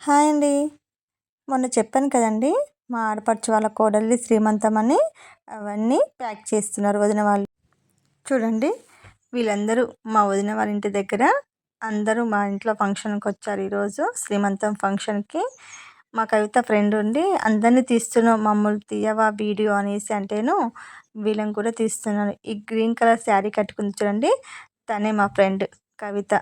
Hi అండి. మొన్న చెప్పాను కదండీ! మా ఆడపడుచు వాళ్ళ కోడలిది శ్రీమంతం అని అవన్నీ ప్యాక్ చేస్తున్నారు వదిన వాళ్ళు. చూడండి, వీళ్ళందరూ మా వదిన వాళ్ళ ఇంటి దగ్గర అందరూ మా ఇంట్లో ఫంక్షన్‌కి వచ్చారు ఈరోజు శ్రీమంతం ఫంక్షన్‌కి. మా కవిత ఫ్రెండ్ ఉండి అందరిని తీస్తున్నావు మమ్మల్ని తీయవా వీడియో అనేసి అంటేను వీళ్ళని కూడా తీస్తున్నాను. ఈ గ్రీన్ కలర్ శారీ కట్టుకుంది చూడండి, తనే మా ఫ్రెండ్ కవిత.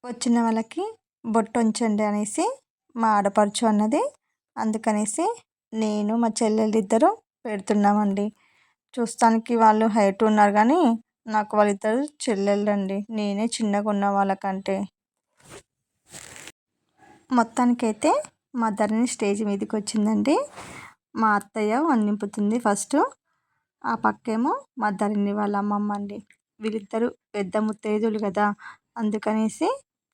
వచ్చిన వాళ్ళకి బొట్టు ఉంచండి అనేసి మా ఆడపడుచు అన్నది. అందుకనేసి నేను మా చెల్లెలిద్దరూ పెడుతున్నామండి. చూస్తానికి వాళ్ళు హైట్ ఉన్నారు కానీ నాకు వాళ్ళిద్దరు చెల్లెళ్ళండి. నేనే చిన్నగా ఉన్న వాళ్ళకంటే. మొత్తానికైతే మా ధరణి స్టేజ్ మీదకి వచ్చిందండి. మా అత్తయ్య నింపుతుంది ఫస్ట్. ఆ పక్కేమో మా ధరణి వాళ్ళ అమ్మమ్మ అండి. వీళ్ళిద్దరూ పెద్ద ముత్తైదులు కదా, అందుకనేసి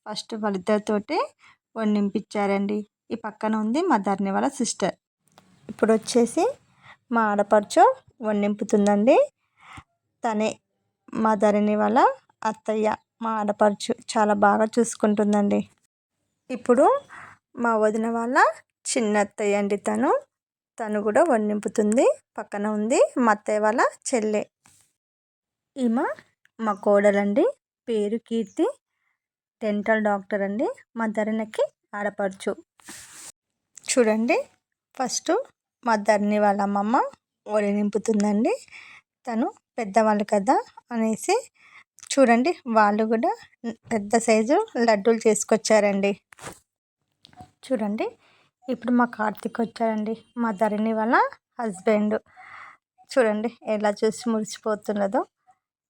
ఫస్ట్ వాళ్ళిద్దరితోటి నింపించారండి. ఈ పక్కన ఉంది మా ధరణి వాళ్ళ సిస్టర్. ఇప్పుడు వచ్చేసి మా ఆడపడుచు నింపుతుందండి. తనే మా ధరణి వాళ్ళ అత్తయ్య. మా ఆడపడుచు చాలా బాగా చూసుకుంటుందండి. ఇప్పుడు మా వదిన వాళ్ళ చిన్న అత్తయ్య అండి తను కూడా నింపుతుంది. పక్కన ఉంది మా అత్తయ్య వాళ్ళ చెల్లె. ఈమె మా కోడలండి, పేరు కీర్తి, డెంటల్ డాక్టర్ అండి. మా ధరణికి ఆడపడుచు. చూడండి, ఫస్ట్ మా ధరణి వాళ్ళ అమ్మమ్మ నింపుతుందండి. తను పెద్దవాళ్ళు కదా అనేసి చూడండి, వాళ్ళు కూడా పెద్ద సైజు లడ్డూలు చేసుకొచ్చారండి. చూడండి, ఇప్పుడు మా కార్తీక్ వచ్చారండి, మా ధరణి వాళ్ళ హస్బెండ్. చూడండి ఎలా చూసి మురిసిపోతున్నదో,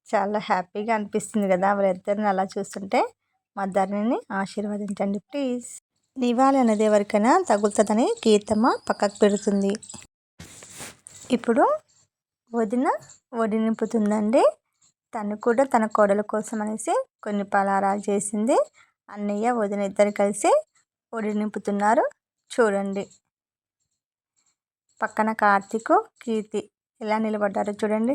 చాలా హ్యాపీగా అనిపిస్తుంది కదా వాళ్ళిద్దరిని అలా చూస్తుంటే. మా ధరణిని ఆశీర్వదించండి ప్లీజ్. నివాళి అనేది ఎవరికైనా తగులుతుందని కీర్తమ్మ పక్కకు పెడుతుంది. ఇప్పుడు వదిన నింపుతుందండి. తను కూడా తన కోడల కోసం అనేసి కొన్ని పలారాలు చేసింది. అన్నయ్య వదిన ఇద్దరు కలిసి నింపుతున్నారు. చూడండి, పక్కన కార్తీక్ కీర్తి ఎలా నిలబడ్డారో చూడండి.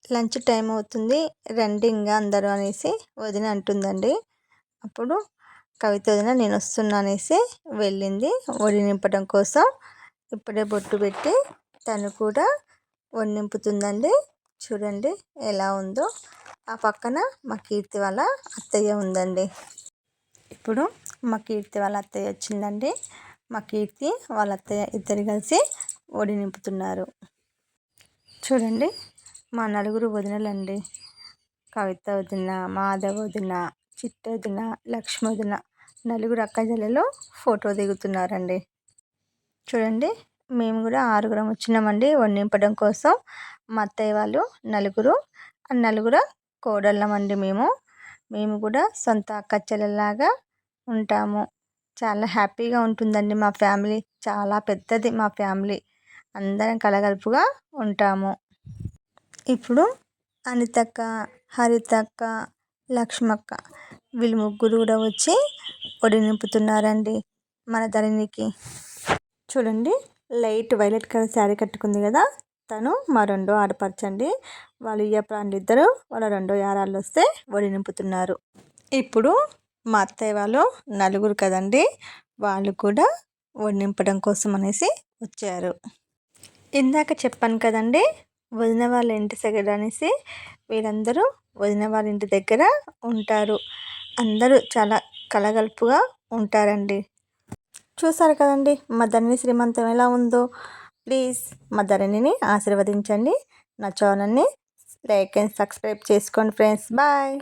లంచ్ టైం అవుతుంది, రండి ఇంకా అందరూ అనేసి వదిన అంటుందండి. అప్పుడు కవిత వదిన నేను వస్తున్నా అనేసి వెళ్ళింది నింపడం కోసం. ఇప్పుడే బొట్టు పెట్టి తను కూడా నింపుతుందండి. చూడండి ఎలా ఉందో. ఆ పక్కన మా కీర్తి వాళ్ళ అత్తయ్య ఉందండి. ఇప్పుడు మా కీర్తి వాళ్ళ అత్తయ్య వచ్చిందండి. మా కీర్తి వాళ్ళ అత్తయ్య ఇద్దరు కలిసి నింపుతున్నారు. చూడండి, మా నలుగురు వదినలండి. కవిత వదిన, మాధవ వదిన, చిట్ట వదిన, లక్ష్మి వదిన, నలుగురు అక్క చెల్లెలు ఫోటో దిగుతున్నారండి. చూడండి, మేము కూడా 6 వచ్చినామండి నింపడం కోసం. మా అత్తయ్య వాళ్ళు నలుగురు, నలుగురు కోడళ్ళమండి. మేము కూడా సొంత అక్క చెల్లెల్లాగా ఉంటాము. చాలా హ్యాపీగా ఉంటుందండి మా ఫ్యామిలీ. చాలా పెద్దది మా ఫ్యామిలీ. అందరం కలగలుపుగా ఉంటాము. ఇప్పుడు అనితక్క, హరితక్క, లక్ష్మక్క వీళ్ళు ముగ్గురు కూడా వచ్చి నింపుతున్నారండి మన ధరణికి. చూడండి, లైట్ వైలెట్ కలర్ శారీ కట్టుకుంది కదా, తను మా రెండో ఆడపడుచండి. వాళ్ళు ఇయ్యప్రాన్లు ఇద్దరు వాళ్ళ రెండో యారాళ్ళు వస్తే నింపుతున్నారు. ఇప్పుడు మా అత్తయ్య వాళ్ళు నలుగురు కదండి, వాళ్ళు కూడా నింపడం కోసం అనేసి వచ్చారు. ఇందాక చెప్పాను కదండి వదిన వాళ్ళ ఇంటి దగ్గర అనేసి. వీళ్ళందరూ వదిన వాళ్ళ ఇంటి దగ్గర ఉంటారు. అందరూ చాలా కలగలుపుగా ఉంటారండి. చూసారు కదండి మా ధరణి శ్రీమంతం ఎలా ఉందో. ప్లీజ్ మా ధరణిని ఆశీర్వదించండి. నా ఛానల్ని లైక్ అండ్ సబ్స్క్రైబ్ చేసుకోండి ఫ్రెండ్స్. బాయ్.